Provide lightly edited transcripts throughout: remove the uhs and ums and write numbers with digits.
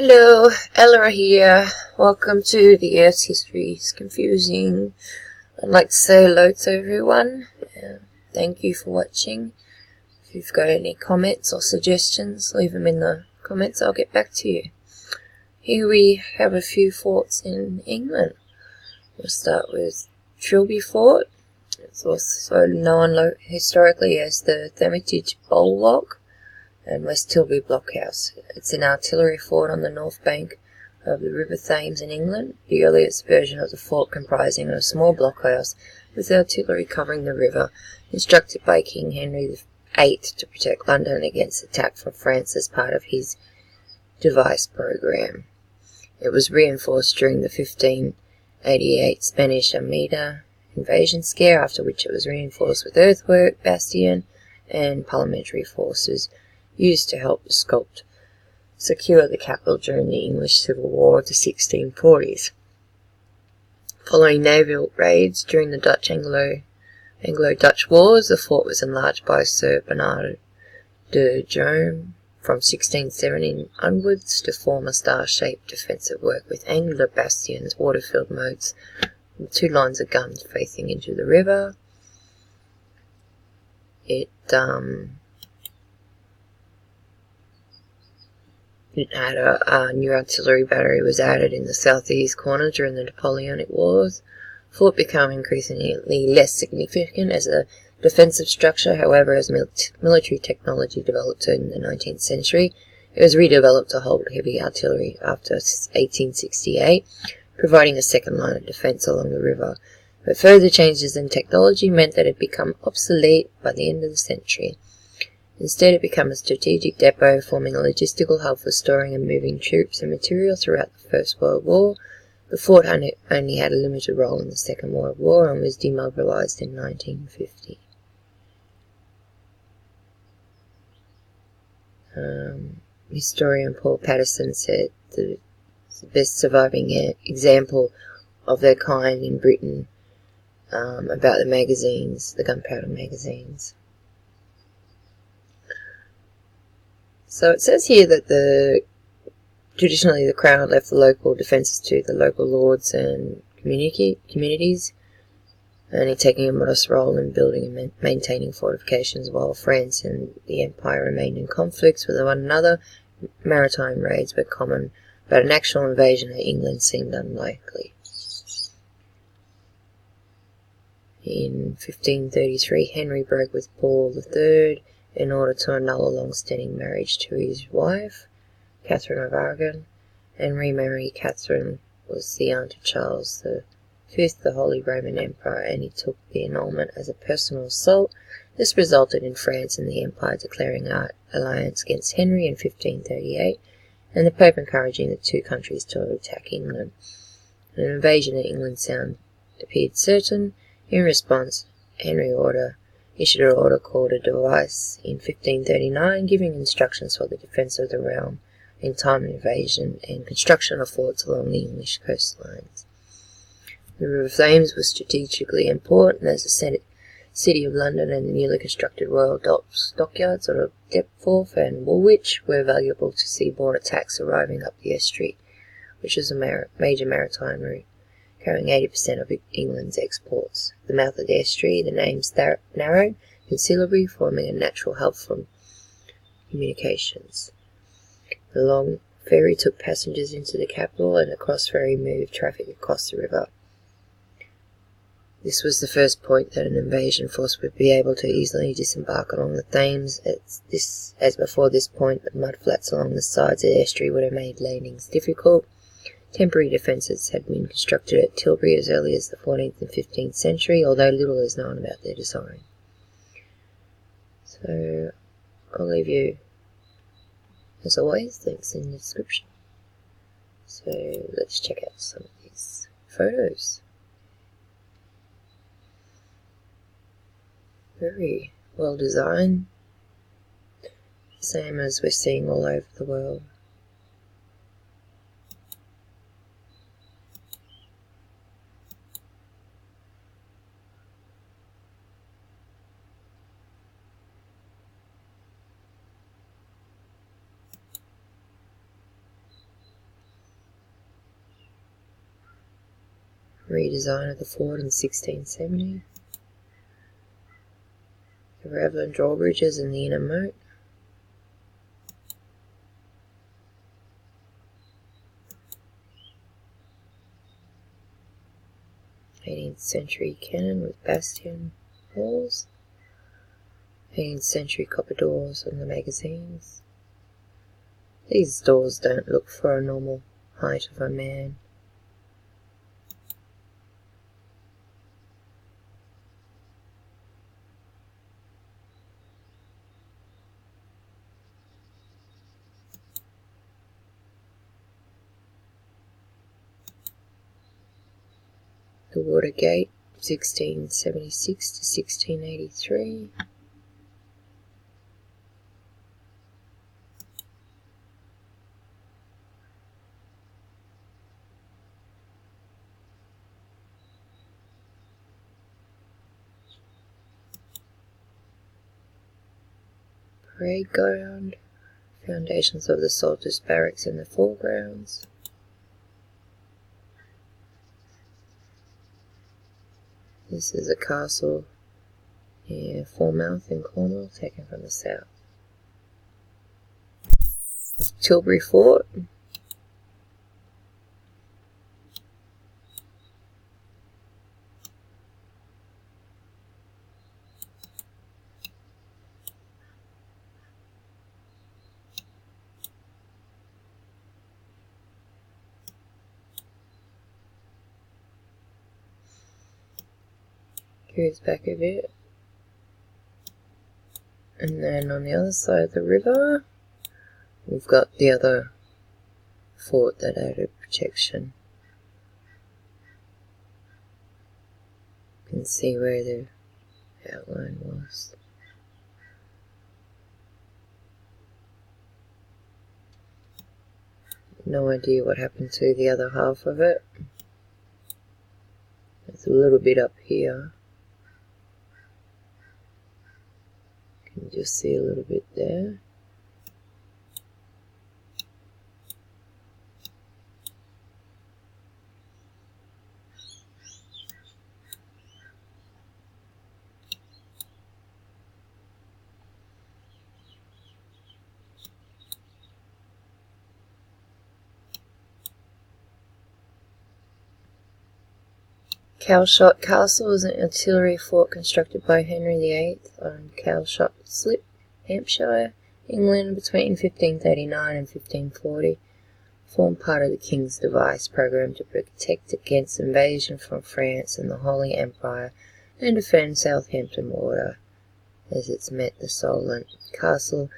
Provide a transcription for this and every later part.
Hello, Ella here. Welcome to The Earth's History is Confusing. I'd like to say hello to everyone. Thank you for watching. If you've got any comments or suggestions, leave them in the comments. I'll get back to you. Here we have a few forts in England. We'll start with Trilby Fort. It's also known historically as the Hermitage Bulwark and West Tilbury Blockhouse. It's an artillery fort on the north bank of the River Thames in England, the earliest version of the fort comprising a small blockhouse with artillery covering the river, constructed by King Henry VIII to protect London against attack from France as part of his device program. It was reinforced during the 1588 Spanish Armada invasion scare, after which it was reinforced with earthwork, bastion, and parliamentary forces used to help the sculpt secure the capital during the English Civil War of the 1640s. Following naval raids during the Anglo-Dutch Wars, the fort was enlarged by Sir Bernard de Jome from 1617 onwards to form a star-shaped defensive work with angular bastions, water-filled moats, and 2 lines of guns facing into the river. It had a new artillery battery was added in the southeast corner during the Napoleonic Wars. The fort became increasingly less significant as a defensive structure. However, as military technology developed in the 19th century, it was redeveloped to hold heavy artillery after 1868, providing a second line of defense along the river. But further changes in technology meant that it had become obsolete by the end of the century. Instead, it became a strategic depot, forming a logistical hub for storing and moving troops and material throughout the First World War. The fort only had a limited role in the Second World War and was demobilised in 1950. Historian Paul Patterson said that it's the best surviving example of their kind in Britain about the magazines, the gunpowder magazines. So it says here that traditionally the Crown had left the local defences to the local lords and communities, only taking a modest role in building and maintaining fortifications while France and the Empire remained in conflicts with one another. Maritime raids were common, but an actual invasion of England seemed unlikely. In 1533, Henry broke with Paul III in order to annul a long-standing marriage to his wife, Catherine of Aragon, and remarry. Catherine was the aunt of Charles V, the Holy Roman Emperor, and he took the annulment as a personal assault. This resulted in France and the Empire declaring an alliance against Henry in 1538, and the Pope encouraging the two countries to attack England. An invasion of England appeared certain. In response, Henry issued an order called a device in 1539, giving instructions for the defence of the realm in time of invasion and construction of forts along the English coastlines. The River Thames was strategically important as the City of London and the newly constructed Royal Dockyards of Deptford and Woolwich were valuable to seaborne attacks arriving up the estuary, which is a major maritime route, carrying 80% of England's exports. The mouth of the estuary, the names narrowed considerably, forming a natural hub for communications. The long ferry took passengers into the capital, and the cross-ferry moved traffic across the river. This was the first point that an invasion force would be able to easily disembark along the Thames. As before this point, the mudflats along the sides of the estuary would have made landings difficult. Temporary defences had been constructed at Tilbury as early as the 14th and 15th century, although little is known about their design. So, I'll leave you, as always, links in the description. So, let's check out some of these photos. Very well designed, same as we're seeing all over the world. redesign of the fort in 1670. The Revlin drawbridges and the inner moat. '18th century cannon with bastion walls. 18th century copper doors on the magazines. These doors don't look for a normal height of a man. The Watergate, 1676 to 1683. Parade ground, foundations of the soldiers' barracks in the foregrounds. This is a castle near Falmouth in Cornwall, taken from the south. Tilbury Fort. Goes back a bit. And then on the other side of the river, we've got the other fort that added protection. You can see where the outline was. No idea what happened to the other half of it. It's a little bit up here. You can just see a little bit there. Calshot Castle is an artillery fort constructed by Henry VIII on Calshot Slip, Hampshire, England between 1539 and 1540. Formed part of the King's Device program to protect against invasion from France and the Holy Empire and defend Southampton Water as it's met the Solent. Castle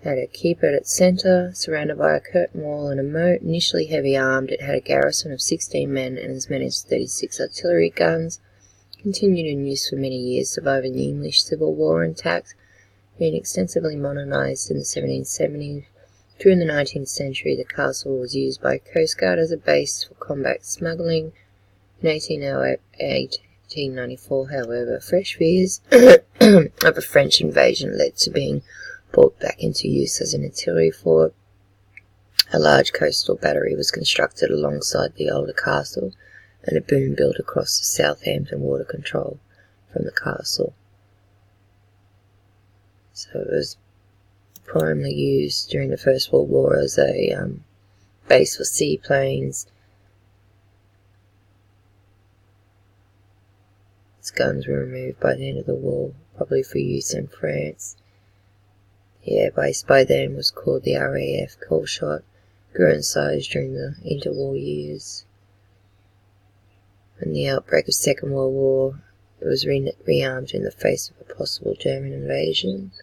had a keep at its centre, surrounded by a curtain wall and a moat. Initially heavy armed, it had a garrison of 16 men and as many as 36 artillery guns. Continued in use for many years, surviving the English Civil War intact, being extensively modernised in the 1770s. During the 19th century, the castle was used by Coast Guard as a base for combat smuggling. In 1894, however, fresh fears of a French invasion led to being brought back into use as an artillery fort. A large coastal battery was constructed alongside the older castle, and a boom built across the Southampton water control from the castle. So it was primarily used during the First World War as a base for seaplanes. Its guns were removed by the end of the war, probably for use in France. The airbase by then was called the RAF Calshot, grew in size during the interwar years. In the outbreak of the Second World War, it was rearmed in the face of a possible German invasion.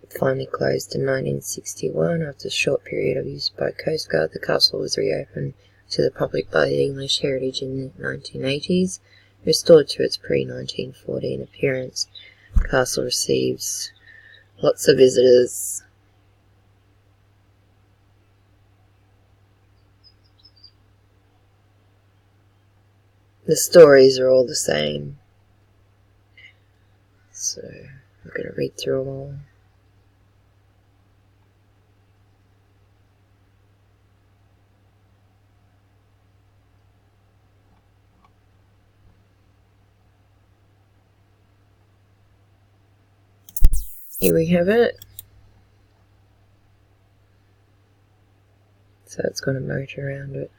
It finally closed in 1961. After a short period of use by Coast Guard, the castle was reopened to the public by the English Heritage in the 1980s, restored to its pre-1914 appearance. The castle receives lots of visitors. The stories are all the same, so I'm going to read through them all. Here we have it. So it's got a moat around it.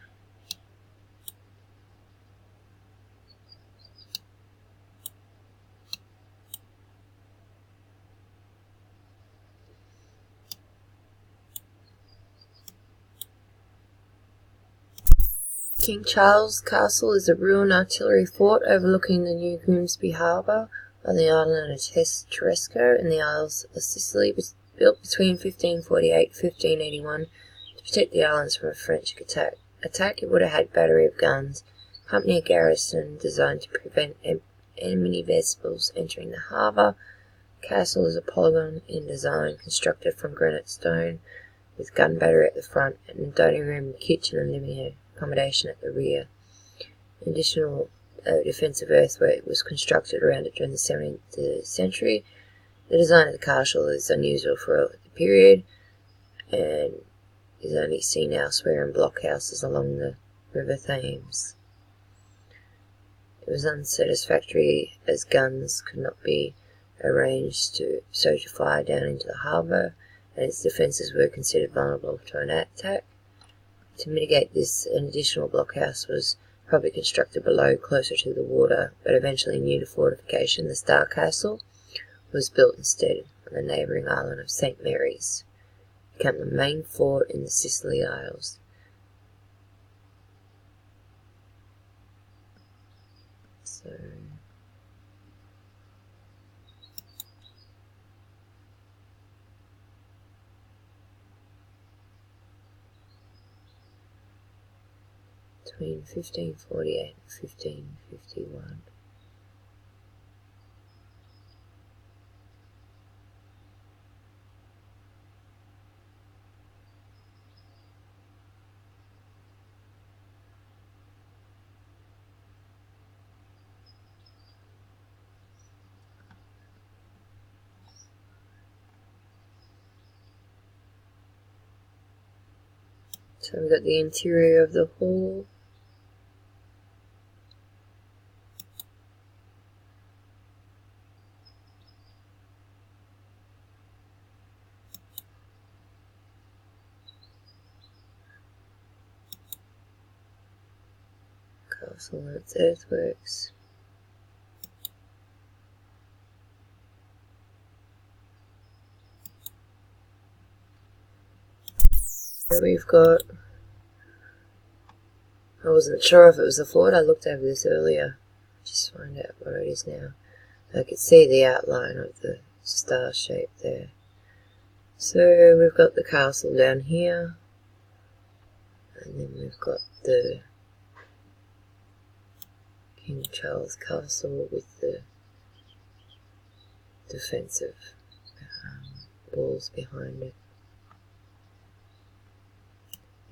King Charles Castle is a ruined artillery fort overlooking the New Grimsby Harbour on the island of Taresco in the Isles of Sicily, built between 1548 and 1581 to protect the islands from a French attack. It would have had a battery of guns, accompanying a garrison designed to prevent enemy vessels entering the harbour. The castle is a polygon in design, constructed from granite stone, with gun battery at the front and a dining room, kitchen and living accommodation at the rear. An additional defensive earthwork was constructed around it during the 17th century. The design of the castle is unusual for the period and is only seen elsewhere in blockhouses along the River Thames. It was unsatisfactory as guns could not be arranged so to fire down into the harbour, and its defences were considered vulnerable to an attack. To mitigate this, an additional blockhouse was probably constructed below, closer to the water, but eventually near the fortification, the Star Castle, was built instead on the neighbouring island of St. Mary's, became the main fort in the Scilly Isles. So between 1548 and 1551. So we've got the interior of the hall. Castle and its earthworks. So we've got, I wasn't sure if it was a fort, I looked over this earlier, just to find out what it is now. I could see the outline of the star shape there. So we've got the castle down here, and then we've got the King Charles Castle with the defensive walls behind it.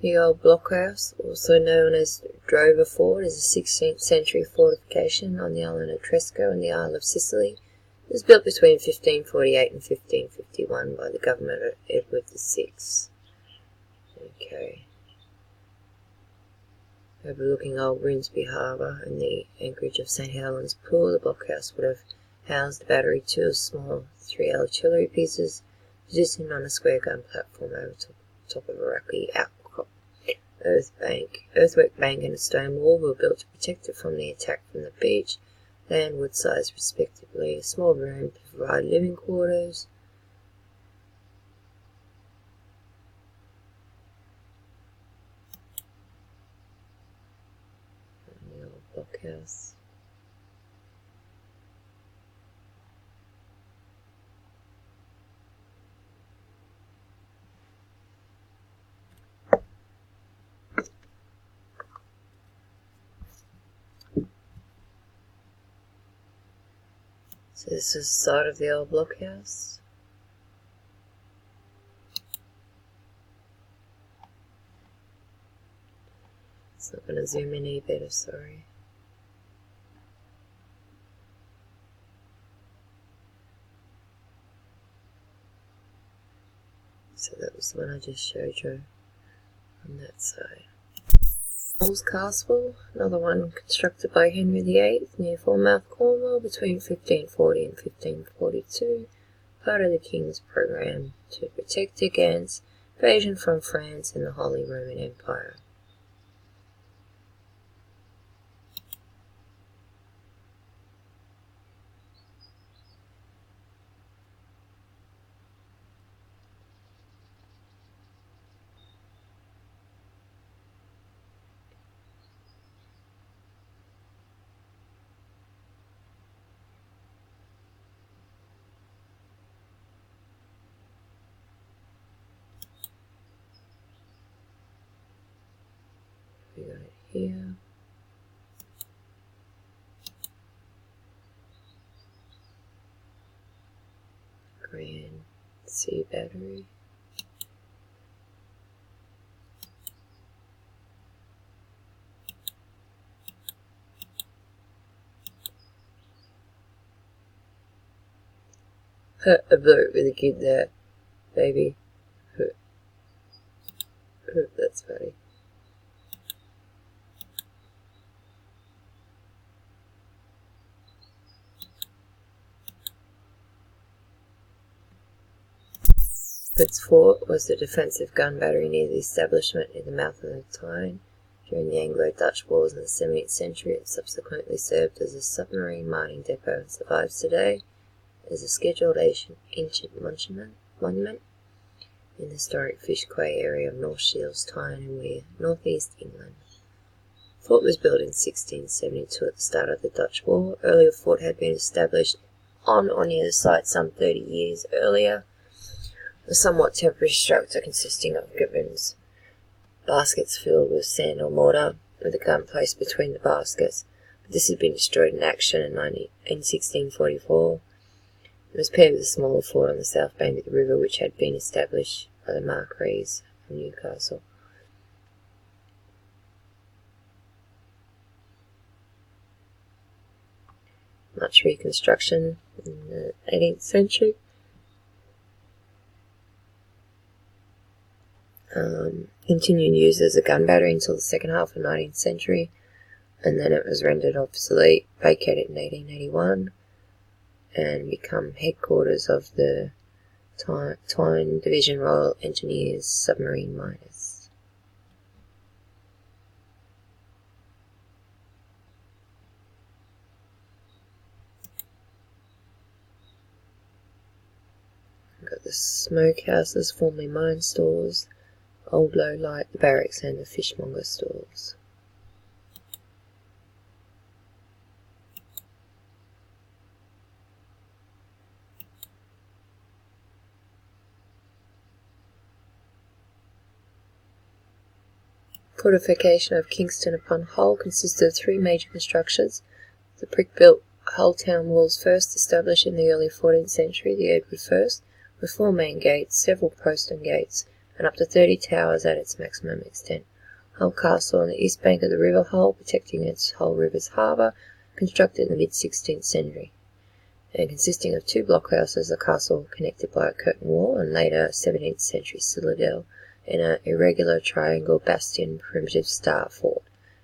The old blockhouse, also known as Dover Fort, is a 16th century fortification on the island of Taresco in the Isle of Sicily. It was built between 1548 and 1551 by the government of Edward VI. Okay. Overlooking Old Grimsby Harbour and the anchorage of St. Helens Pool, the blockhouse would have housed a battery, 2 small 3 artillery pieces, positioned on a square gun platform over top of a rocky outcrop. Earthwork bank and a stone wall were built to protect it from the attack from the beach, land wood size respectively. A small room to provide living quarters. And the old blockhouse. So this is the side of the old blockhouse. It's not going to zoom in any better, sorry. So that was the one I just showed you on that side. Paul's Castle, another one constructed by Henry VIII near Falmouth, Cornwall between 1540 and 1542. part of the king's program to protect against invasion from France and the Holy Roman Empire. We got it here. Grand Sea Battery. I blew it really good there, baby. That's funny. Its fort was the defensive gun battery near the establishment near the mouth of the Tyne. During the Anglo-Dutch Wars in the 17th century, it subsequently served as a submarine mining depot and survives today as a scheduled ancient monument in the historic Fish Quay area of North Shields, Tyne and Wear, northeast England. The fort was built in 1672 at the start of the Dutch War. Earlier fort had been established on or near the site some 30 years earlier. A somewhat temporary structure consisting of gibbons, baskets filled with sand or mortar, with a gun placed between the baskets. But this had been destroyed in action in 1644. It was paired with a smaller fort on the south bank of the river, which had been established by the Marquis of Newcastle. Much reconstruction in the 18th century. Continued use as a gun battery until the second half of the 19th century, and then it was rendered obsolete, vacated in 1881, and become headquarters of the Tyne Division Royal Engineers submarine miners. We've got the smokehouses, formerly mine stores, Old Low Light, the barracks and the fishmonger stores. Fortification of Kingston upon Hull consisted of three major constructions. The brick-built Hull town walls, first established in the early 14th century, the Edward I, with four main gates, several postern gates, and up to 30 towers at its maximum extent. Hull Castle on the east bank of the River Hull, protecting its Hull River's harbour, constructed in the mid-16th century, and consisting of two blockhouses, a castle connected by a curtain wall, and later 17th century citadel, and an irregular triangle bastion primitive star fort,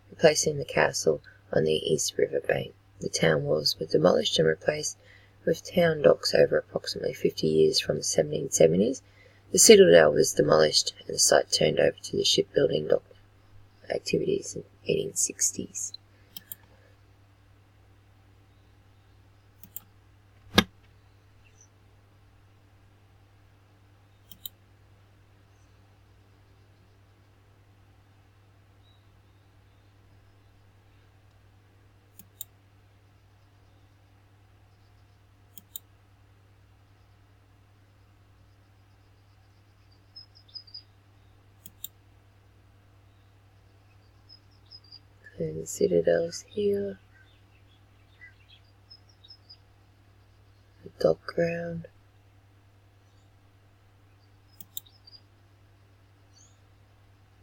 replacing the castle on the East River bank. The town walls were demolished and replaced with town docks over approximately 50 years from the 1770s. The citadel was demolished and the site turned over to the shipbuilding dock activities in the 1860s. And the citadels here, the dock ground,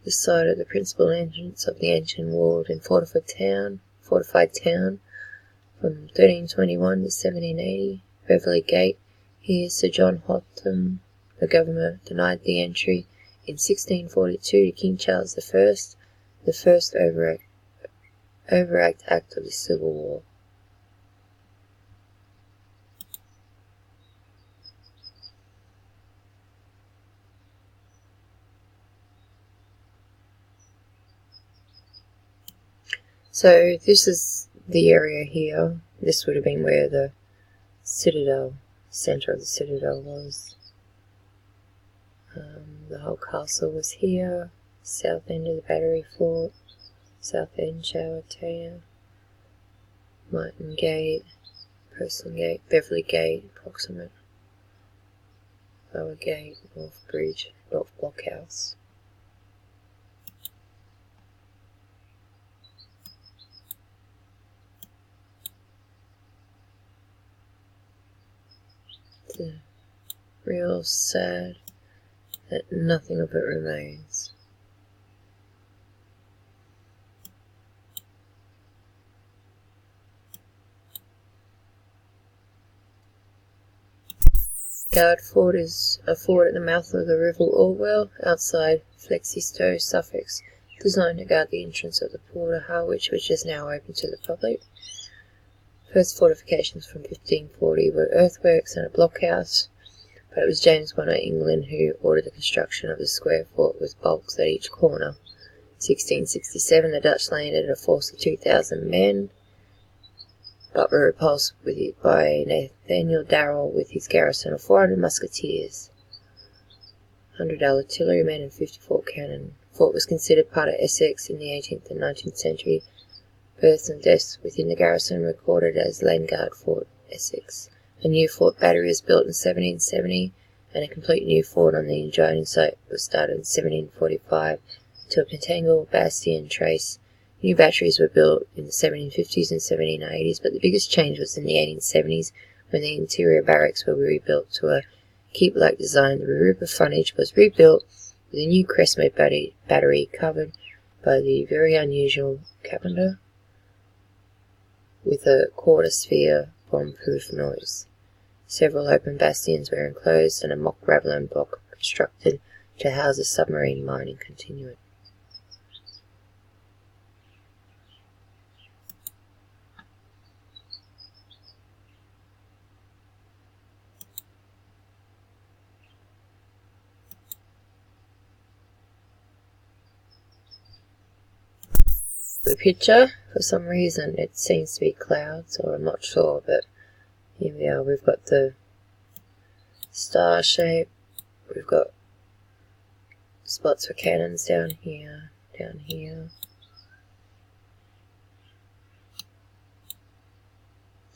the site of the principal entrance of the ancient walled and fortified town from 1321 to 1780, Beverley Gate. Here Sir John Hotham, the governor, denied the entry in 1642 to King Charles I, the first overact act of the Civil War. So this is the area here. This would have been where the citadel, centre of the citadel was. The whole castle was here. South end of the battery fort. South end shower tower. Martin Gate. Person Gate. Beverly Gate. Approximate. Lower Gate. North Bridge. North Blockhouse. It's real sad that nothing of it remains. Guard Fort is a fort at the mouth of the River Orwell, outside Felixstowe, Suffolk, designed to guard the entrance of the port of Harwich, which is now open to the public. First fortifications from 1540 were earthworks and a blockhouse, but it was James I of England who ordered the construction of the square fort with bulks at each corner. In 1667 the Dutch landed a force of 2,000 men, but were repulsed by Nathaniel Darrell with his garrison of 400 musketeers, 100 artillerymen and 54 cannon. The fort was considered part of Essex in the 18th and 19th century. Births and deaths within the garrison recorded as Landguard Fort, Essex. A new fort battery was built in 1770, and a complete new fort on the adjoining site was started in 1745 to a Pentangle bastion trace. New batteries were built in the 1750s and 1780s, but the biggest change was in the 1870s when the interior barracks were rebuilt to a keep-like design. The Maroubra frontage was rebuilt with a new Crestmade battery covered by the very unusual Carpenter with a quarter sphere bomb-proof noise. Several open bastions were enclosed and a mock Ravelin block constructed to house a submarine mining contingent. The picture, for some reason it seems to be clouds, or I'm not sure, but here we are. We've got the star shape, we've got spots for cannons down here, down here.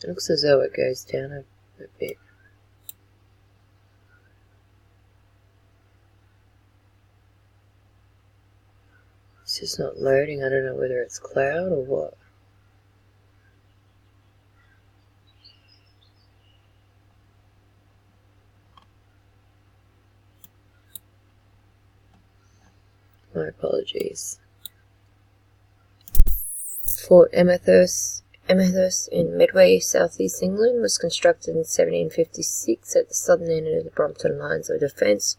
It looks as though it goes down a bit. It's just not loading. I don't know whether it's cloud or what. My apologies. Fort Amherst in Medway, southeast England, was constructed in 1756 at the southern end of the Brompton lines of defence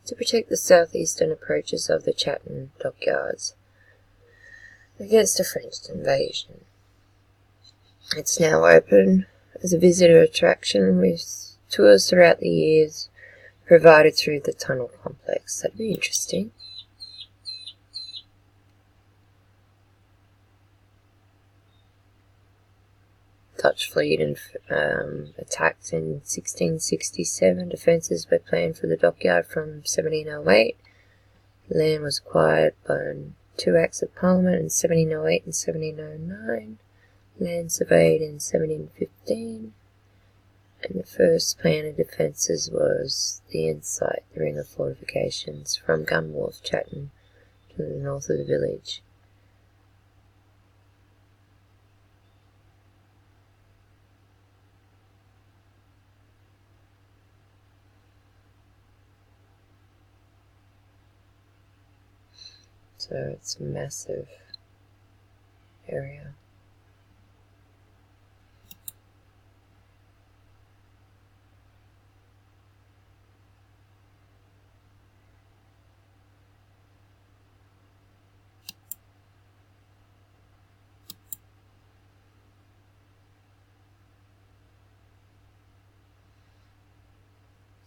to protect the southeastern approaches of the Chatham dockyards against a French invasion. It's now open as a visitor attraction with tours throughout the years provided through the tunnel complex. That'd be interesting. Dutch fleet attacked in 1667. Defences were planned for the dockyard from 1708. Land was acquired by 2 Acts of Parliament in 1708 and 1709. Land surveyed in 1715. And the first plan of defences was the Insight, the ring of fortifications from Gunwharf, Chatham, to the north of the village. So it's a massive area.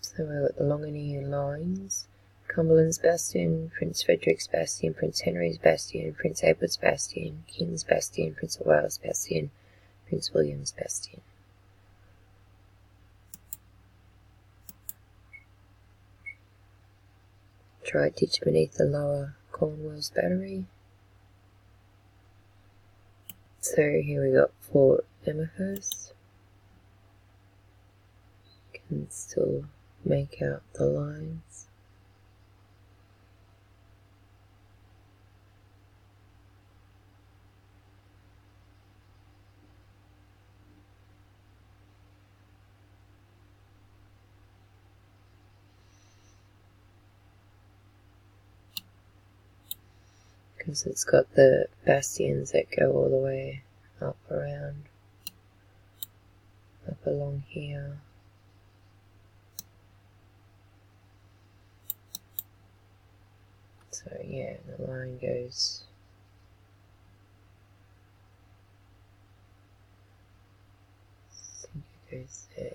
So we've got the Longinier lines Cumberland's Bastion, Prince Frederick's Bastion, Prince Henry's Bastion, Prince Edward's Bastion, King's Bastion, Prince of Wales Bastion, Prince William's Bastion. Try ditch beneath the lower Cornwalls Battery. So here we got Fort Amherst. Can still make out the lines. Because it's got the bastions that go all the way up around, up along here. So yeah, the line goes there.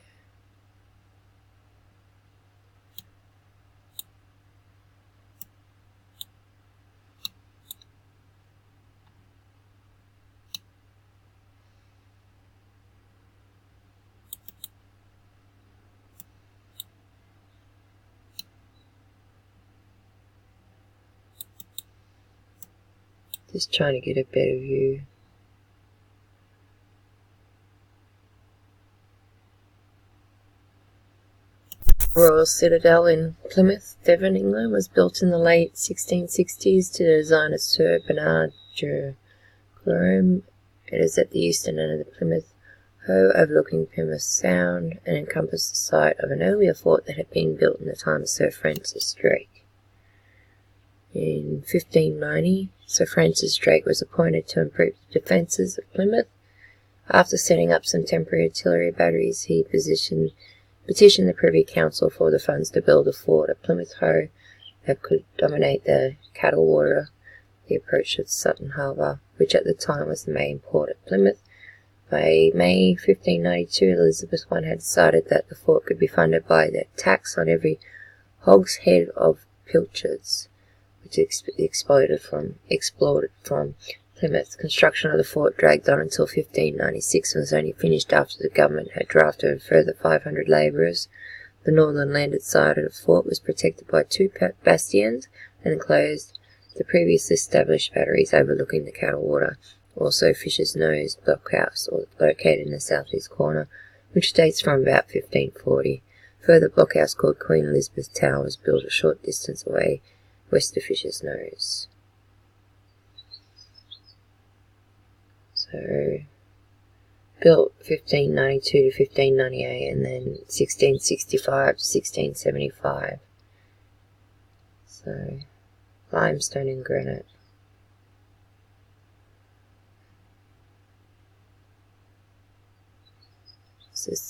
Just trying to get a better view. Royal Citadel in Plymouth, Devon, England was built in the late 1660s to the designer Sir Bernard Jerome. It is at the eastern end of the Plymouth Hoe, overlooking Plymouth Sound, and encompassed the site of an earlier fort that had been built in the time of Sir Francis Drake. In 1590, Sir Francis Drake was appointed to improve the defences of Plymouth. After setting up some temporary artillery batteries, he petitioned the Privy Council for the funds to build a fort at Plymouth Hoe that could dominate the Cattle Water, the approach of Sutton Harbour, which at the time was the main port at Plymouth. By May 1592, Elizabeth I had decided that the fort could be funded by the tax on every hogshead of pilchards, which exploded from Plymouth. Construction of the fort dragged on until 1596 and was only finished after the government had drafted a further 500 labourers. The northern landed side of the fort was protected by 2 bastions and enclosed the previously established batteries overlooking the Cattle Water. Also Fisher's Nose blockhouse, located in the southeast corner, which dates from about 1540. Further blockhouse called Queen Elizabeth Tower was built a short distance away west of Fisher's Nose. So, built 1592 to 1598 and then 1665 to 1675. So, limestone and granite.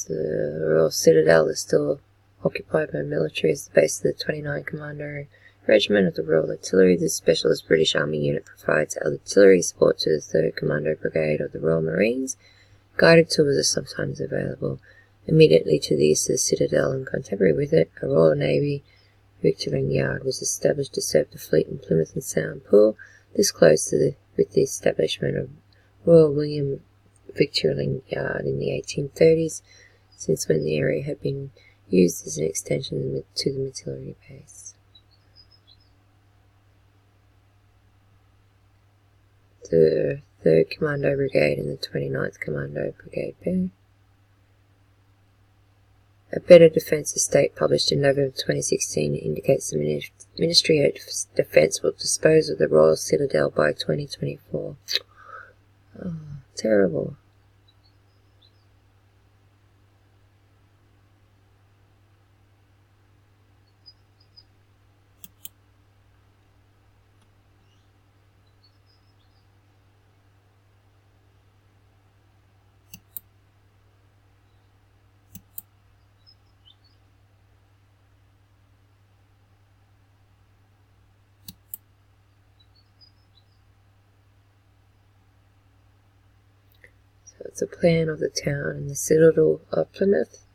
The Royal Citadel is still occupied by military as the base of the 29th Commando Regiment of the Royal Artillery. This specialist British Army unit provides artillery support to the 3rd Commando Brigade of the Royal Marines. Guided tours are sometimes available. Immediately to the east of the Citadel and contemporary with it, a Royal Navy Victualling Yard was established to serve the fleet in Plymouth and Sound Pool. This closed with the establishment of Royal William Victualling Yard in the 1830s, since when the area had been used as an extension to the artillery base. The 3rd Commando Brigade and the 29th Commando Brigade Bay. A Better Defence Estate published in November 2016 indicates the Ministry of Defence will dispose of the Royal Citadel by 2024. Oh, terrible. So it's a plan of the town and the Citadel of Plymouth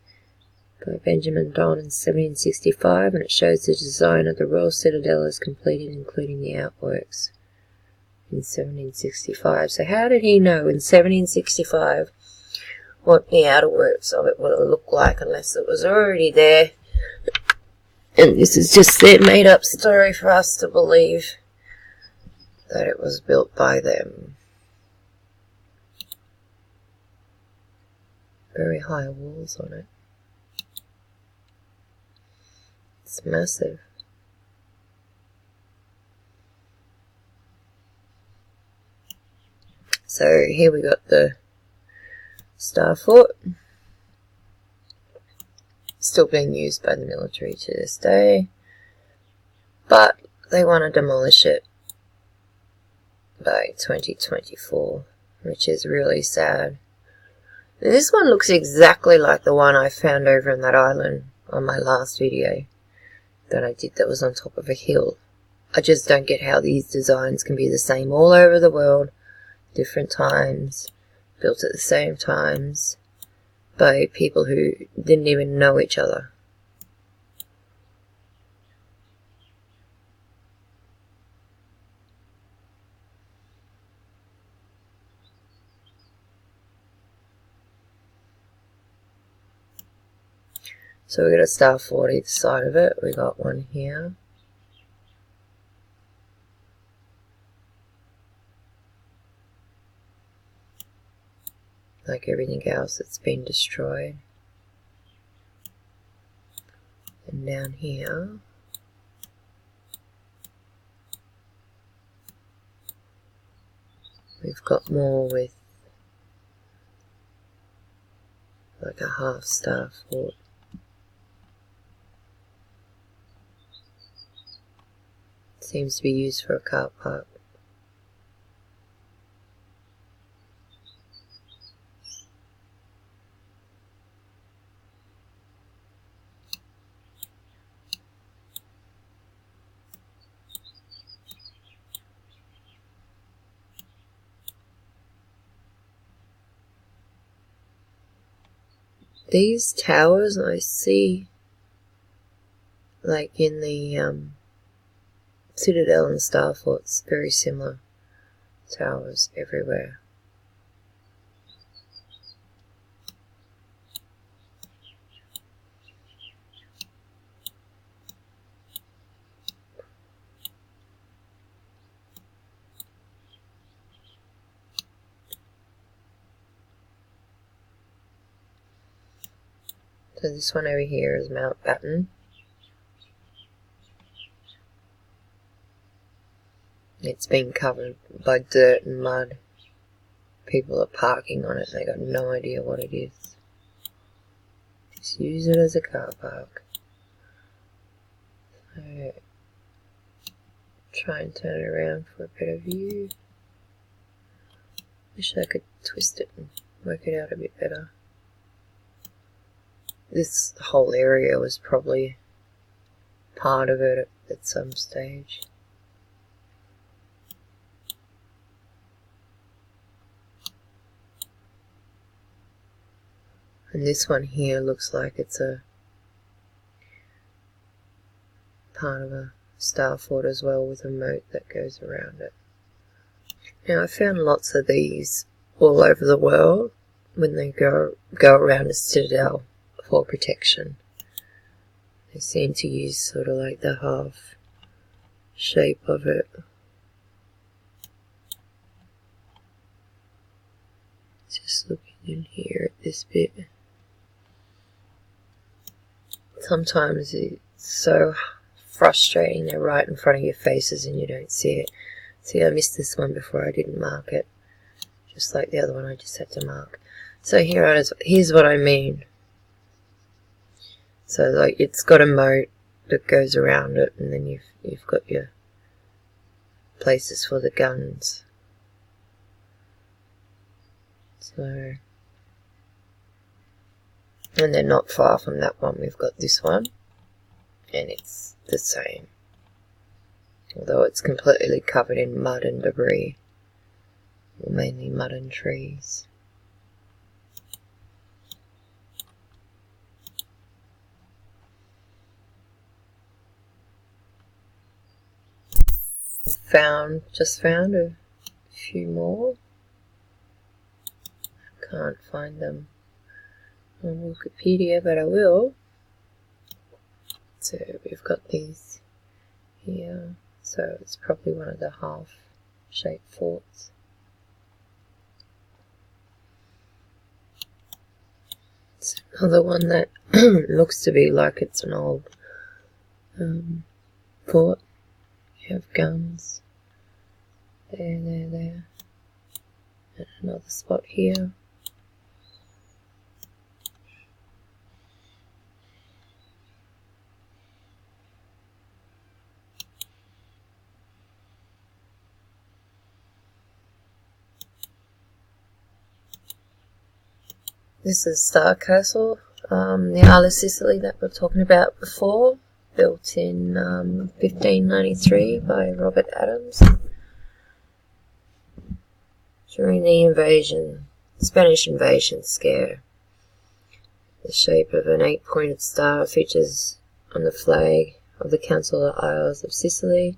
by Benjamin Don in 1765, and it shows the design of the Royal Citadel is completed, including the outworks, in 1765. So how did he know in 1765 what the outer works of it would look like, unless it was already there? And this is just their made-up story for us to believe that it was built by them. Very high walls on it. It's massive. So here we got the Star Fort, still being used by the military to this day, but they want to demolish it by 2024, which is really sad. And this one looks exactly like the one I found over in that island on my last video that I did that was on top of a hill. I just don't get how these designs can be the same all over the world, different times, built at the same times, by people who didn't even know each other. So we got a Star Fort either side of it. We got one here. Like everything else that's been destroyed. And down here, we've got more with like a half Star Fort. Seems to be used for a car park. These towers I see like in the Citadel and Star Forts, very similar towers everywhere. So this one over here is Mountbatten. It's been covered by dirt and mud. People are parking on it and they got no idea what it is. Just use it as a car park. So try and turn it around for a better view. Wish I could twist it and work it out a bit better. This whole area was probably part of it at some stage. And this one here looks like it's a part of a Star Fort as well, with a moat that goes around it. Now I found lots of these all over the world when they go around a citadel for protection. They seem to use sort of like the half shape of it. Just looking in here at this bit. Sometimes it's so frustrating, they're right in front of your faces and you don't see it. See, I missed this one before, I didn't mark it. Just like the other one I just had to mark. So here's what I mean. So like it's got a moat that goes around it, and then you've got your places for the guns. So, and then not far from that one we've got this one, and it's the same, although it's completely covered in mud and debris, mainly mud and trees. Just found a few more. Can't find them on Wikipedia, but I will. So we've got these here. So it's probably one of the half-shaped forts. It's another one that looks to be like it's an old fort. You have guns. There. And another spot here. This is Star Castle, the Isle of Sicily that we were talking about before, built in 1593 by Robert Adams. During the Spanish invasion scare. The shape of an 8-pointed star features on the flag of the Council of Isles of Sicily.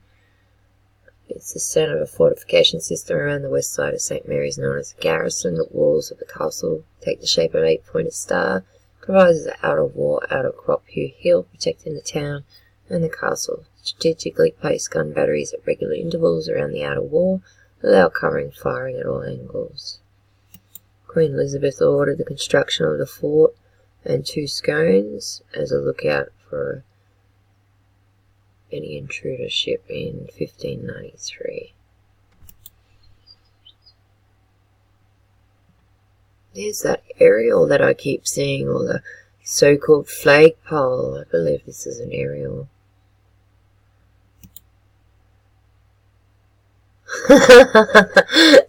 It's the centre of a fortification system around the west side of St. Mary's known as a garrison. The walls of the castle take the shape of an 8-pointed star, provides an out-of-crop hill protecting the town and the castle. Strategically placed gun batteries at regular intervals around the outer wall allow covering firing at all angles. Queen Elizabeth ordered the construction of the fort and 2 scones as a lookout for any intruder ship in 1593. There's that aerial that I keep seeing, or the so-called flagpole. I believe this is an aerial.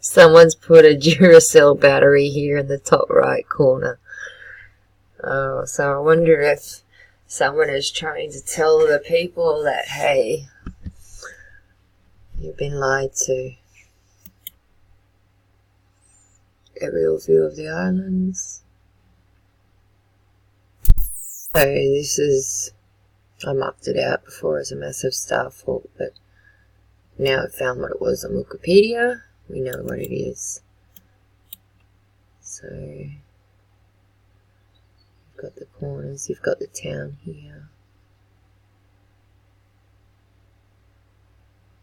Someone's put a Duracell battery here in the top right corner. Oh, so I wonder if someone is trying to tell the people that, hey, you've been lied to. Aerial view of the islands. So this is, I marked it out before as a massive star fort, but now I've found what it was on Wikipedia. We know what it is. So you've got the corners, you've got the town here.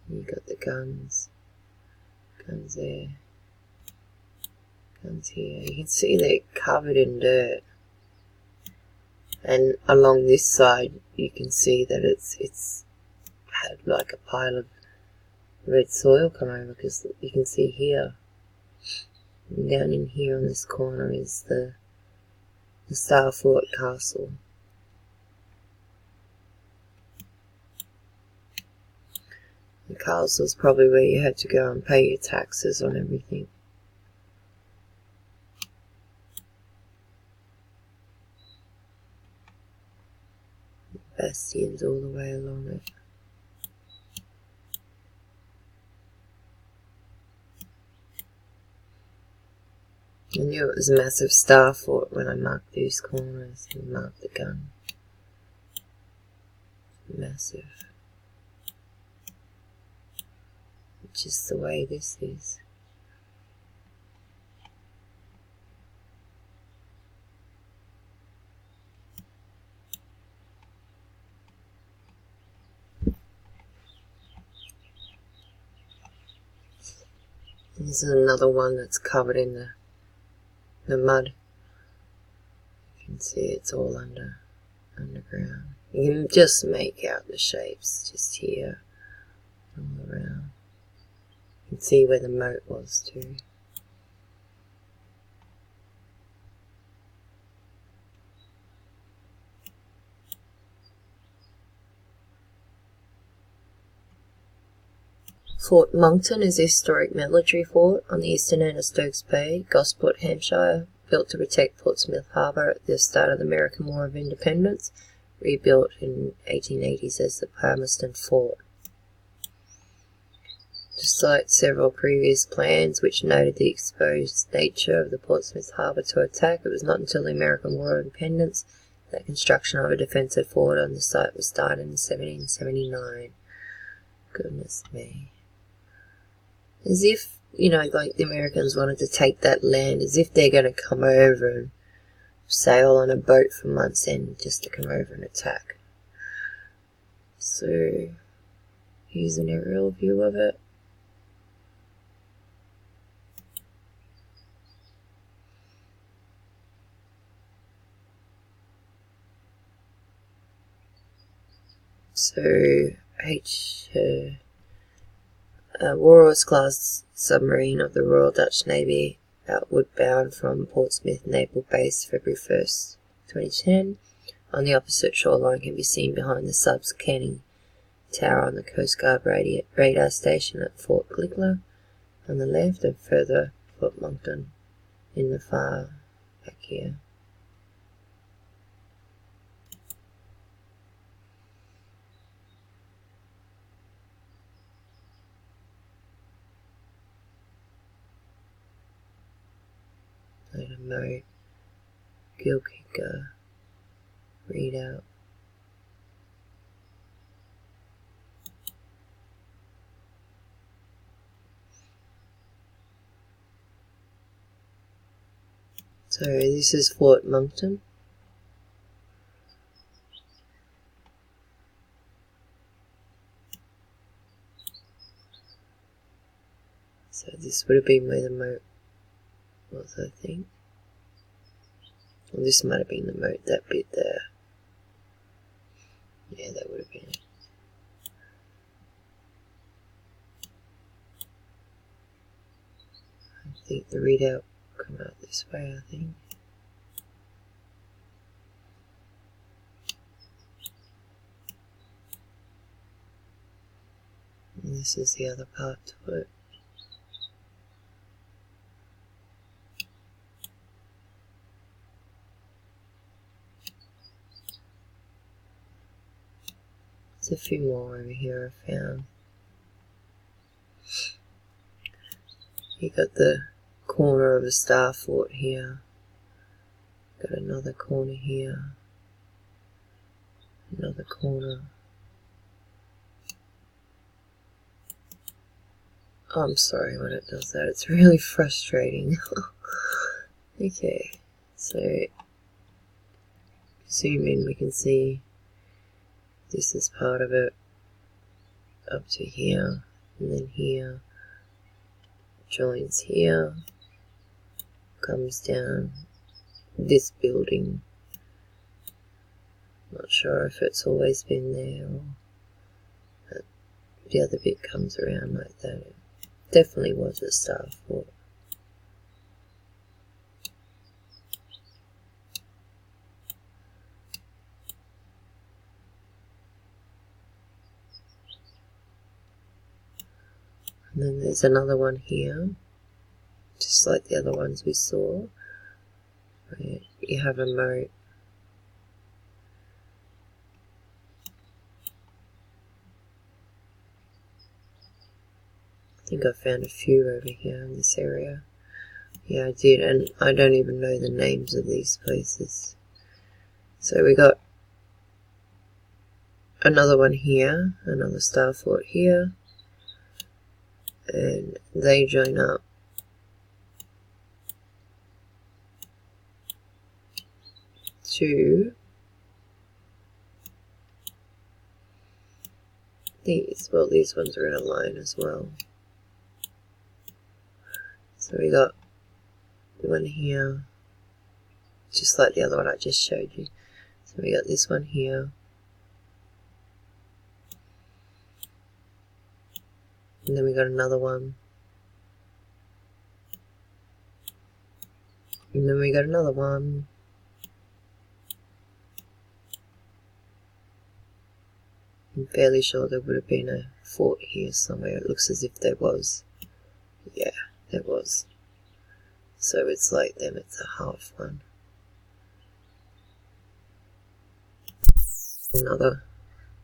You've got the guns. Guns there. Guns here. You can see they're covered in dirt. And along this side you can see that it's had like a pile of red soil come over, because you can see here, and down in here on this corner is the Star Fort Castle. The castle is probably where you had to go and pay your taxes on everything. Bastions all the way along it. I knew it was a massive star fort when I marked these corners and marked the gun. Massive. Which is the way this is. This is another one that's covered in the mud. You can see it's all underground. You can just make out the shapes just here, all around. You can see where the moat was too. Fort Monkton is a historic military fort on the eastern end of Stokes Bay, Gosport, Hampshire, built to protect Portsmouth Harbour at the start of the American War of Independence, rebuilt in 1880s as the Palmerston Fort. Despite several previous plans which noted the exposed nature of the Portsmouth Harbour to attack, it was not until the American War of Independence that construction of a defensive fort on the site was started in 1779. Goodness me. As if, you know, like the Americans wanted to take that land, as if they're going to come over and sail on a boat from months end just to come over and attack. So here's an aerial view of it. So Walrus class submarine of the Royal Dutch Navy, outward bound from Portsmouth Naval Base, February 1st, 2010. On the opposite shoreline can be seen behind the sub's canning tower on the Coast Guard radar station at Fort Gligler on the left, and further Fort Monkton in the far back here. Moat, gill kicker, readout. So this is Fort Monkton. So this would have been where the moat was, I think. Well, this might have been the moat, that bit there. Yeah, that would have been it. I think the readout will come out this way, I think. And this is the other part to it. There's a few more over here I found. You got the corner of a star fort here. Got another corner here. Another corner. Oh, I'm sorry when it does that. It's really frustrating. Okay, so zoom in, we can see this is part of it up to here, and then here, joins here, comes down this building. Not sure if it's always been there, or but the other bit comes around like that. It definitely was a star fort. And then there's another one here, just like the other ones we saw, where you have a moat. I think I found a few over here in this area. Yeah, I did, and I don't even know the names of these places. So we got another one here, another star fort here, and they join up to these. Well, these ones are in a line as well. So we got one here, just like the other one I just showed you. So we got this one here, and then we got another one, and then we got another one, I'm fairly sure there would have been a fort here somewhere. It looks as if there was. Yeah, there was. So it's like them, it's a half one. Another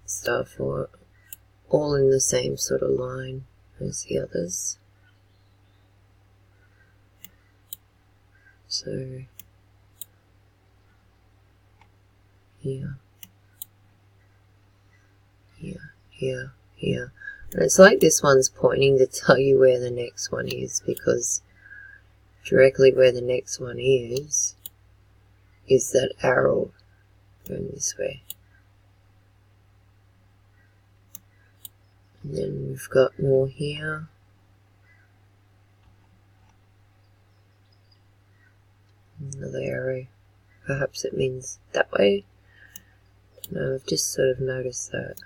star fort, all in the same sort of line as the others. So here, here, here, here. And it's like this one's pointing to tell you where the next one is, because directly where the next one is that arrow going this way. And then we've got more here. Another arrow. Perhaps it means that way. No, I've just sort of noticed that.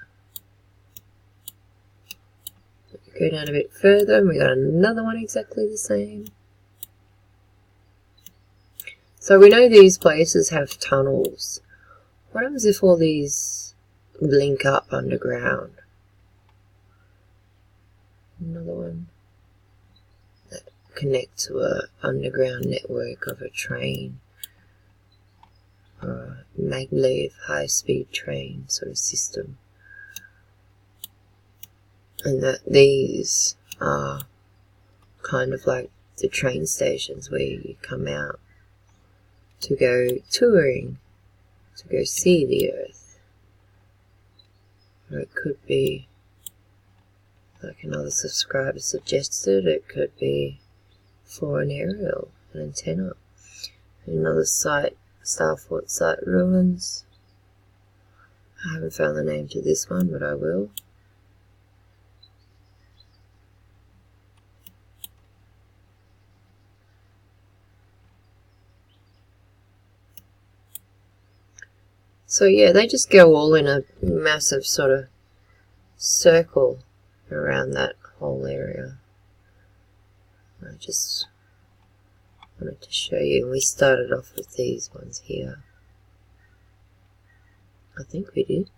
Go down a bit further and we got another one exactly the same. So we know these places have tunnels. What happens if all these link up underground? Another one that connect to a underground network of a train, or a maglev high-speed train sort of system. And that these are kind of like the train stations where you come out to go touring, to go see the Earth. Or it could be, like another subscriber suggested, it could be for an aerial, an antenna. Another site, Starfort site ruins. I haven't found the name to this one, but I will. So yeah, they just go all in a massive sort of circle around that whole area. I just wanted to show you. And we started off with these ones here. I think we did.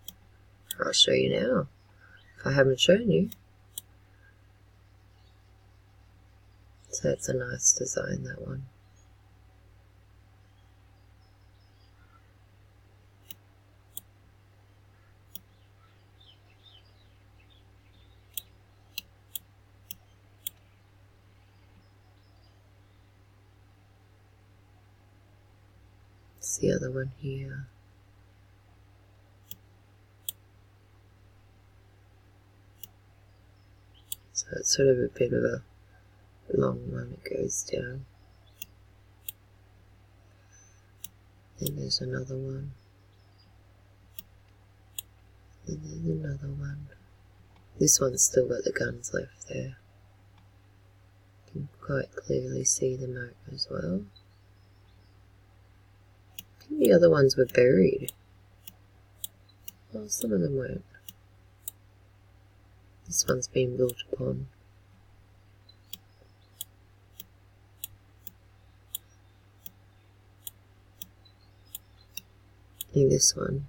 I'll show you now, if I haven't shown you. So it's a nice design, that one. It's the other one here. So it's sort of a bit of a long one, it goes down. Then there's another one. And there's another one. This one's still got the guns left there. You can quite clearly see the moat as well. I think the other ones were buried. Well, some of them weren't. This one's been built upon. And this one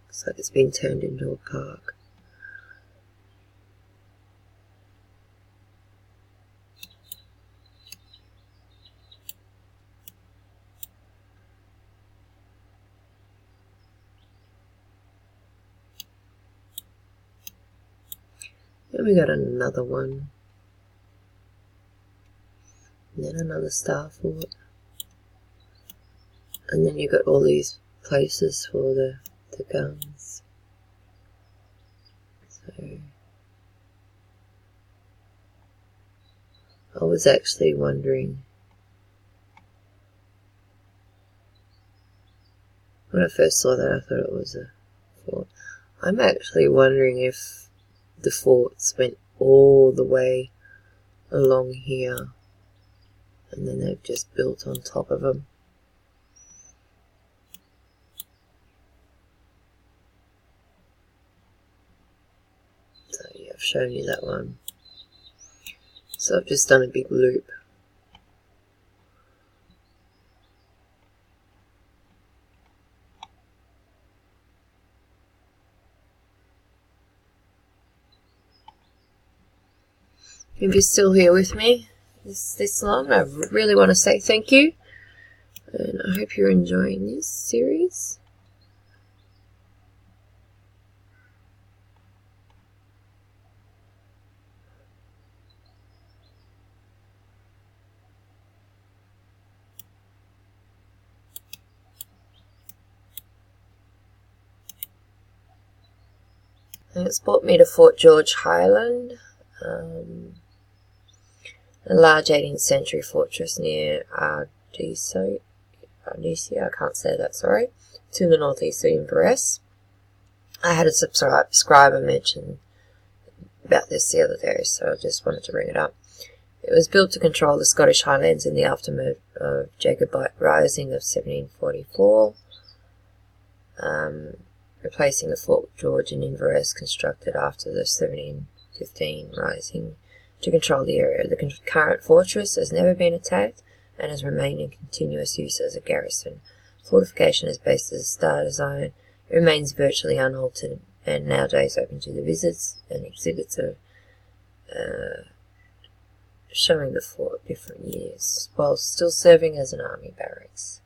looks like it's been turned into a park. And we got another one. And then another Starfort. And then you got all these places for the guns. So I was actually wondering, when I first saw that, I thought it was a fort. I'm actually wondering if the forts went all the way along here and then they've just built on top of them. So yeah, I've shown you that one. So I've just done a big loop. If you're still here with me this long, I really want to say thank you, and I hope you're enjoying this series. And it's brought me to Fort George Highland, a large 18th century fortress near Ardisia, I can't say that, sorry, to the northeast of Inverness. I had a subscriber mention about this the other day, so I just wanted to bring it up. It was built to control the Scottish Highlands in the aftermath of Jacobite Rising of 1744, replacing the Fort George in Inverness constructed after the 1715 Rising to control the area. The current fortress has never been attacked and has remained in continuous use as a garrison. Fortification is based as a starter zone. It remains virtually unaltered and nowadays open to the visits and exhibits of showing the fort different years, while still serving as an army barracks.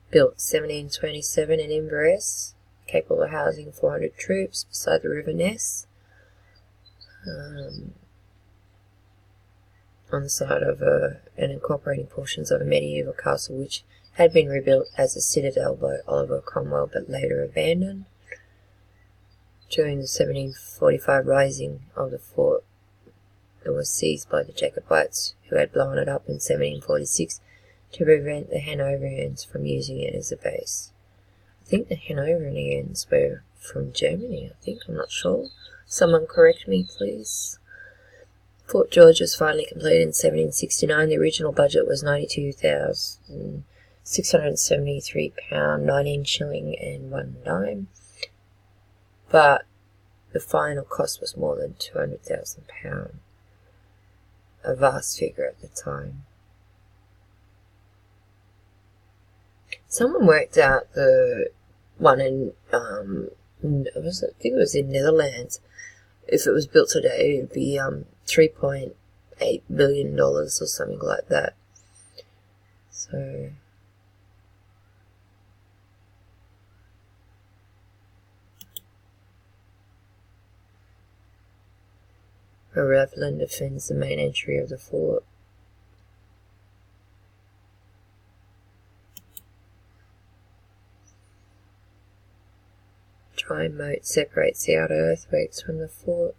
Built 1727 in Inverness, capable of housing 400 troops beside the River Ness, on the side of and incorporating portions of a medieval castle which had been rebuilt as a citadel by Oliver Cromwell but later abandoned. During the 1745 rising of the fort, it was seized by the Jacobites, who had blown it up in 1746 to prevent the Hanoverians from using it as a base. I think the Hanoverians were from Germany, I'm not sure. Someone correct me, please. Fort George was finally completed in 1769. The original budget was £92,673, 19 shilling and 1 dime. But the final cost was more than £200,000. A vast figure at the time. Someone worked out the one in, I think it was in Netherlands. If it was built today, it would be $3.8 billion or something like that. So, a ravelin defends the main entry of the fort. Dry moat separates the outer earthworks from the fort.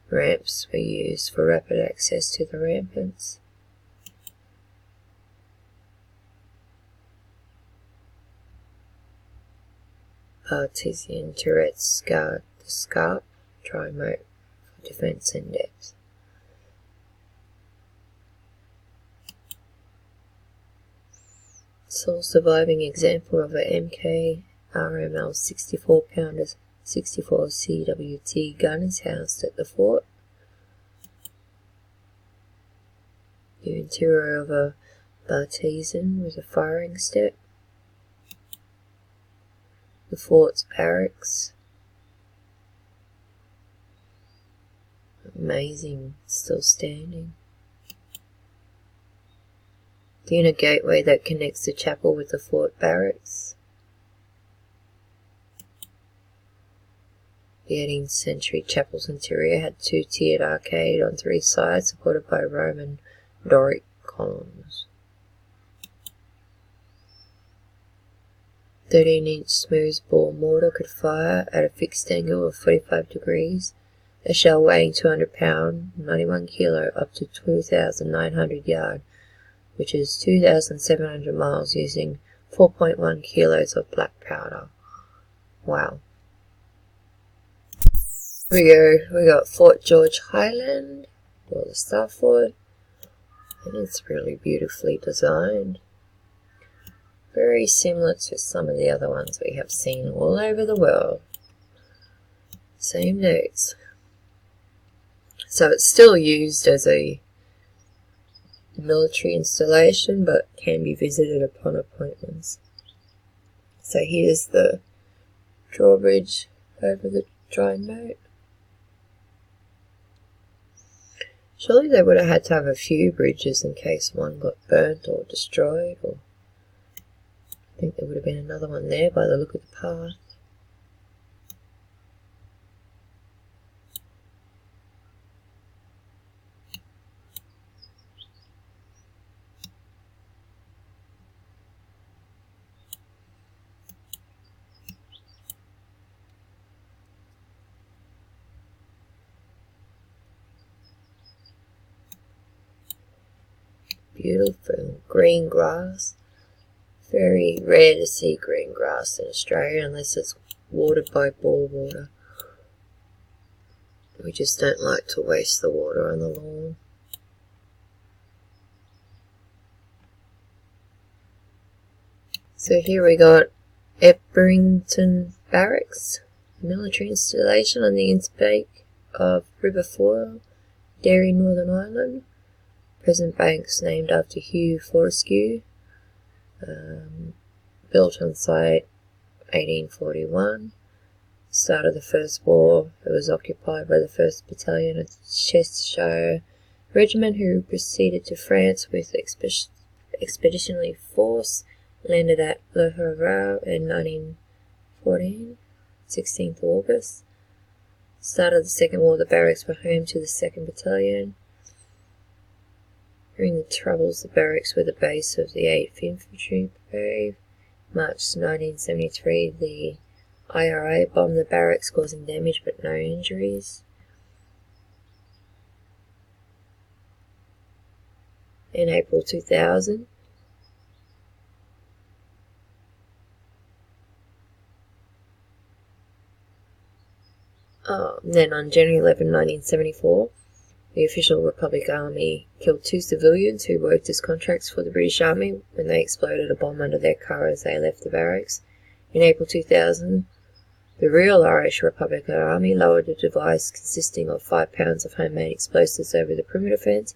Ramps were used for rapid access to the ramparts. Artesian turrets guard the scarp. Dry moat for defence in depth. Sole surviving example of a MK RML 64-pounder 64 CWT gun is housed at the fort. The interior of a bartizan with a firing step. The fort's barracks. Amazing, still standing. The inner gateway that connects the chapel with the fort barracks. The 18th century chapel's interior had 2-tiered arcade on 3 sides supported by Roman Doric columns. 13-inch smooth-bore mortar could fire at a fixed angle of 45 degrees, a shell weighing 200 pounds, 91 kilo, up to 2,900 yards, which is 2,700 miles, using 4.1 kilos of black powder. Wow. Here we got Fort George Highland, or the Star Fort, and it's really beautifully designed. Very similar to some of the other ones we have seen all over the world. Same notes. So it's still used as a military installation, but can be visited upon appointments. So here's the drawbridge over the dry moat. Surely they would have had to have a few bridges in case one got burnt or destroyed, or I think there would have been another one there by the look of the path. beautiful green grass. Very rare to see green grass in Australia unless it's watered by bore water. We just don't like to waste the water on the lawn. So here we got Ebrington Barracks, a military installation on the intake of River Foyle, Derry, Northern Ireland. Present bank's named after Hugh Fortescue. Built on site 1841. Start of the First War, it was occupied by the 1st Battalion of Cheshire Regiment, who proceeded to France with expeditionary force, landed at Le Havre in 1914, 16th August. Start of the Second War, the barracks were home to the 2nd Battalion. During the Troubles, the barracks were the base of the 8th Infantry Brigade. March 1973, the IRA bombed the barracks, causing damage but no injuries. In April 2000, then on January 11, 1974, the official Republic Army killed 2 civilians who worked as contracts for the British Army when they exploded a bomb under their car as they left the barracks. In April 2000, the real Irish Republican Army lowered a device consisting of 5 pounds of homemade explosives over the perimeter fence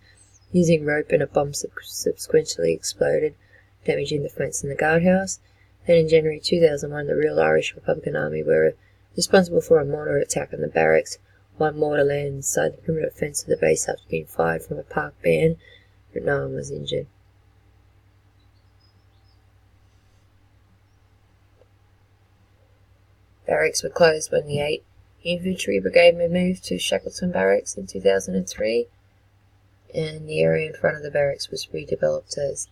using rope, and a bomb subsequently exploded, damaging the fence and the guardhouse. Then in January 2001, the real Irish Republican Army were responsible for a mortar attack on the barracks. 1 mortar landed inside the perimeter fence of the base after being fired from a parked van, but no one was injured. Barracks were closed when the 8th Infantry Brigade moved to Shackleton Barracks in 2003, and the area in front of the barracks was redeveloped as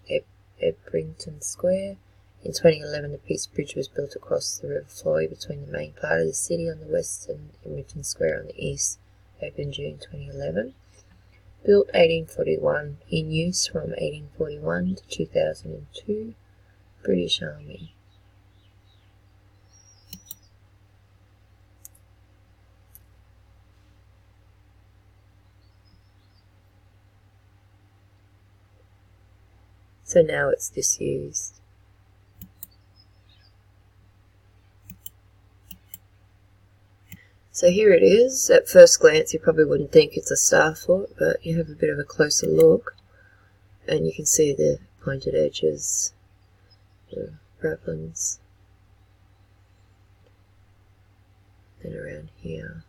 Ebrington Square. In 2011, the Peace Bridge was built across the River Floyd between the main part of the city on the west and Ebrington Square on the east, opened June 2011. Built 1841, in use from 1841 to 2002, British Army. So now it's disused. So here it is. At first glance you probably wouldn't think it's a star fort, but you have a bit of a closer look and you can see the pointed edges, the ratlins, and around here.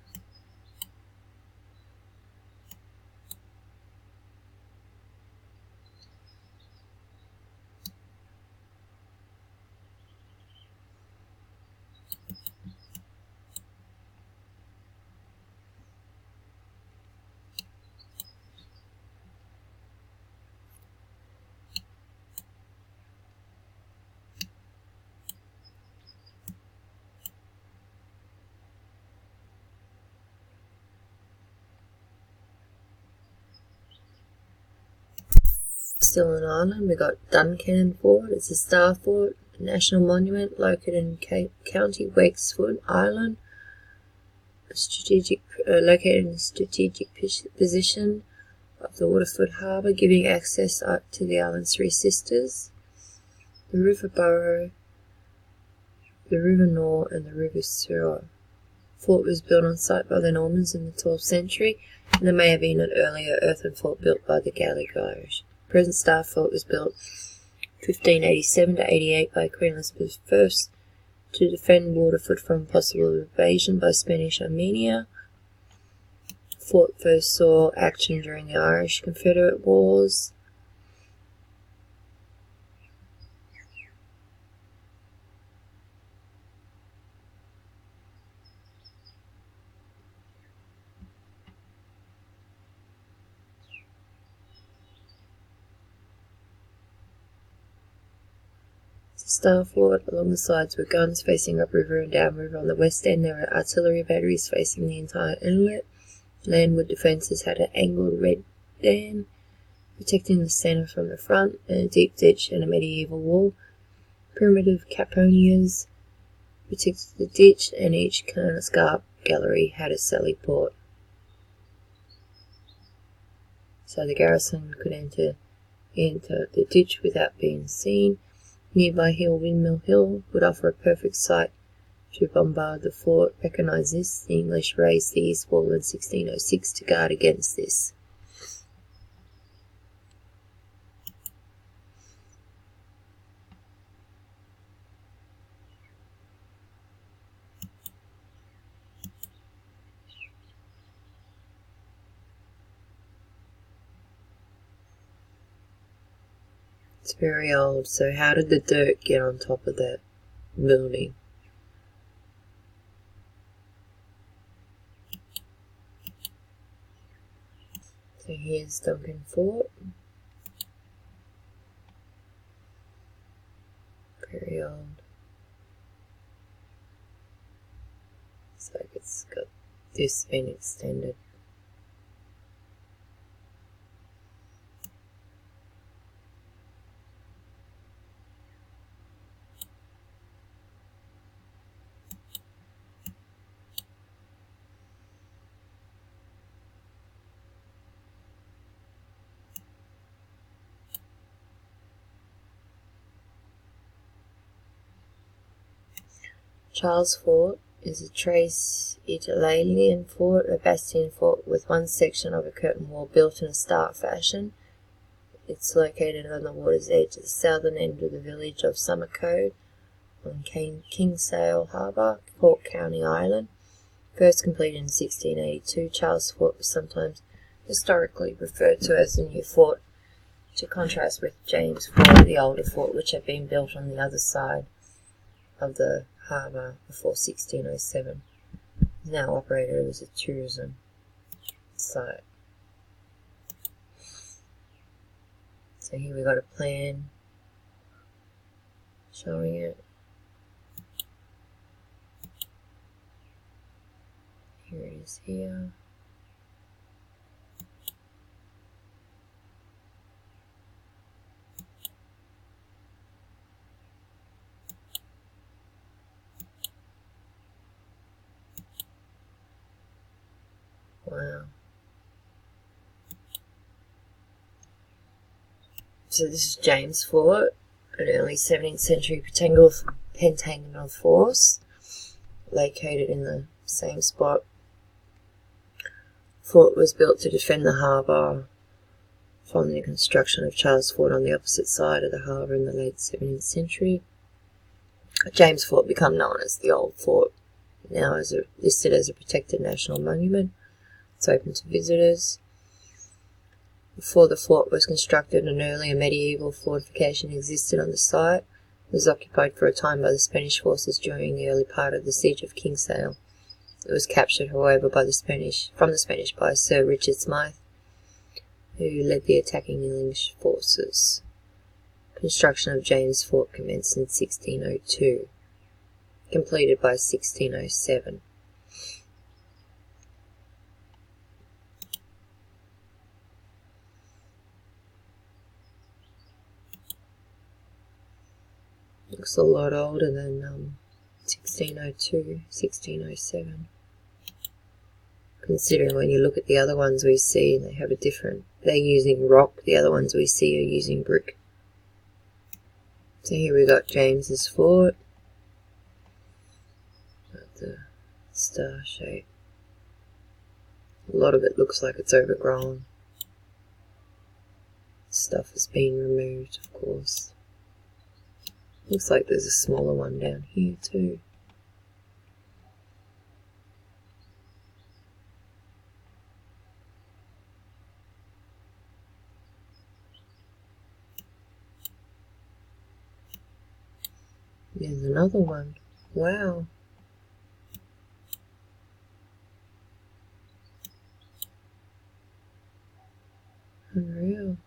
Still in Ireland, we got Duncannon Fort. It's a star fort, a national monument located in County Wexford, Ireland. Located in a strategic position of the Waterford Harbour, giving access up to the island's 3 sisters, the River Burrow, the River Nore, and the River Suir. The fort was built on site by the Normans in the 12th century, and there may have been an earlier earthen fort built by the Gaelic Irish. The present star fort was built 1587 to 88 by Queen Elizabeth I to defend Waterford from possible invasion by Spanish Armenia. The fort first saw action during the Irish Confederate Wars. The star fort, along the sides were guns facing upriver and downriver. On the west end there were artillery batteries facing the entire inlet. Landward defences had an angled red dam protecting the centre from the front, and a deep ditch and a medieval wall. Primitive caponiers protected the ditch, and each Kernsgarp gallery had a sally port. So the garrison could enter the ditch without being seen. Nearby hill, Windmill Hill, would offer a perfect site to bombard the fort. Recognise this. The English raised the east wall in 1606 to guard against this. It's very old, so how did the dirt get on top of that building? So here's Duncan Fort. Very old. Looks like it's got this been extended. Charles Fort is a Trace Italian fort, a bastion fort with one section of a curtain wall built in a star fashion. It's located on the water's edge at the southern end of the village of Summercode on Kinsale Harbour, Cork County, Ireland. First completed in 1682, Charles Fort was sometimes historically referred to as the New Fort, to contrast with James Fort, the older fort, which had been built on the other side of the harbour before 1607. It's now operated as a tourism site. So here we got a plan showing it. Here it is here. Wow. So this is James Fort, an early 17th century pentagonal force located in the same spot. Fort was built to defend the harbour from the construction of Charles Fort on the opposite side of the harbour in the late 17th century. James Fort became known as the Old Fort, now listed as a protected national monument. It's open to visitors. Before the fort was constructed, an earlier medieval fortification existed on the site. It was occupied for a time by the Spanish forces during the early part of the Siege of Kinsale. It was captured, however, from the Spanish by Sir Richard Smythe, who led the attacking English forces. Construction of James Fort commenced in 1602, completed by 1607. Looks a lot older than 1602, 1607. Considering when you look at the other ones we see, they have a different, they're using rock, the other ones we see are using brick. So here we got James's Fort. Got the star shape. A lot of it looks like it's overgrown. Stuff has been removed, of course. Looks like there's a smaller one down here too. There's another one. Wow. Unreal.